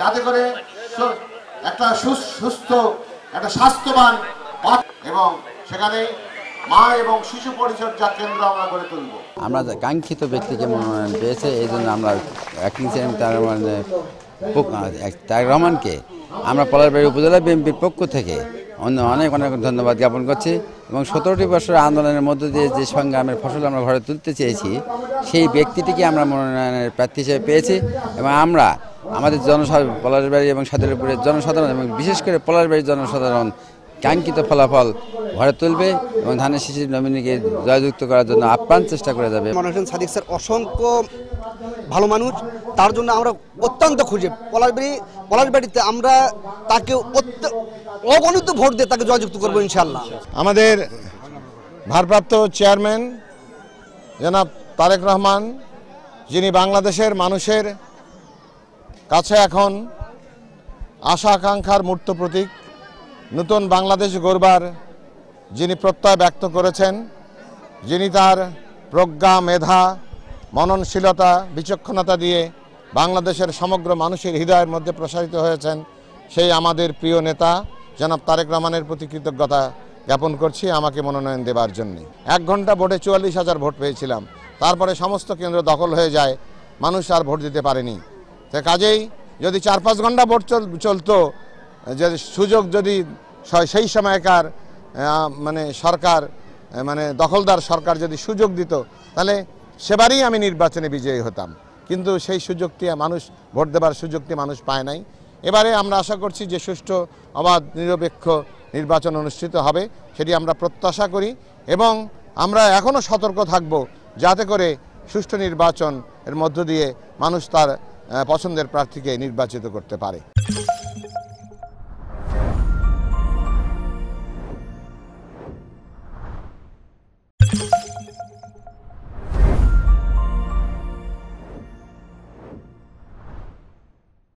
যাতে করে একটা সুস্থ একটা স্বাস্থ্যবান এবং সেখানে মা এবং শিশু পরিচর্যা কেন্দ্র আমরা গড়ে তুলব। আমরা কাঙ্ক্ষিত ব্যক্তিকে মনোনয়ন পেয়েছে, এই জন্য আমরা অ্যাক্টিং চেয়ারম্যান তারেক রহমানকে আমরা পলাশবাড়ী উপজেলা বিএনপির পক্ষ থেকে অনেক অনেক ধন্যবাদ জ্ঞাপন করছি। এবং 17টি বছরের আন্দোলনের মধ্য দিয়ে যে সংগ্রামের ফসল আমরা ঘরে তুলতে চেয়েছি, সেই ব্যক্তিটিকে আমরা মনোনয়নের প্রার্থী হিসেবে পেয়েছি। এবং আমরা আমাদের পলাশবাড়ী এবং সাদুল্লাপুরের জনসাধারণ এবং বিশেষ করে পলাশবাড়ির জনসাধারণ কাঙ্ক্ষিত ফলাফল ঘরে তুলবে এবং ধানের শীষের নমিনিকে জয়যুক্ত করার জন্য আপ্রাণ চেষ্টা করে যাবে। মনোনয়ন সাদিক স্যার অসংখ্য ভালো মানুষ, তার জন্য আমরা অত্যন্ত খুশি। পলাশবাড়িতে আমরা তাকে অগণিত ভোট দিয়ে তাকে জয়যুক্ত করবো ইনশাআল্লাহ। আমাদের ভারপ্রাপ্ত চেয়ারম্যান জনাব তারেক রহমান, যিনি বাংলাদেশের মানুষের কাছে এখন আশা আকাঙ্ক্ষার মূর্ত প্রতীক, নতুন বাংলাদেশ গড়বার যিনি প্রত্যয় ব্যক্ত করেছেন, যিনি তার প্রজ্ঞা, মেধা, মননশীলতা, বিচক্ষণতা দিয়ে বাংলাদেশের সমগ্র মানুষের হৃদয়ের মধ্যে প্রসারিত হয়েছেন, সেই আমাদের প্রিয় নেতা জনাব তারেক রহমানের প্রতি কৃতজ্ঞতা জ্ঞাপন করছি আমাকে মনোনয়ন দেবার জন্য। 1 ঘন্টা ভোটে 44,000 ভোট পেয়েছিলাম, তারপরে সমস্ত কেন্দ্র দখল হয়ে যায়, মানুষ আর ভোট দিতে পারেনি। তো কাজেই যদি 4-5 ঘন্টা ভোট চলতো, যে সুযোগ যদি সেই সময়কার সরকার দখলদার সরকার যদি সুযোগ দিত, তাহলে সেবারই আমি নির্বাচনে বিজয়ী হতাম। কিন্তু সেই সুযোগটি মানুষ, ভোট দেবার সুযোগটি মানুষ পায় নাই। এবারে আমরা আশা করছি যে সুষ্ঠু, অবাধ, নিরপেক্ষ নির্বাচন অনুষ্ঠিত হবে, সেটি আমরা প্রত্যাশা করি। এবং আমরা এখনও সতর্ক থাকব যাতে করে সুষ্ঠু নির্বাচন এর মধ্য দিয়ে মানুষ তার পছন্দের প্রার্থীকে নির্বাচিত করতে পারে।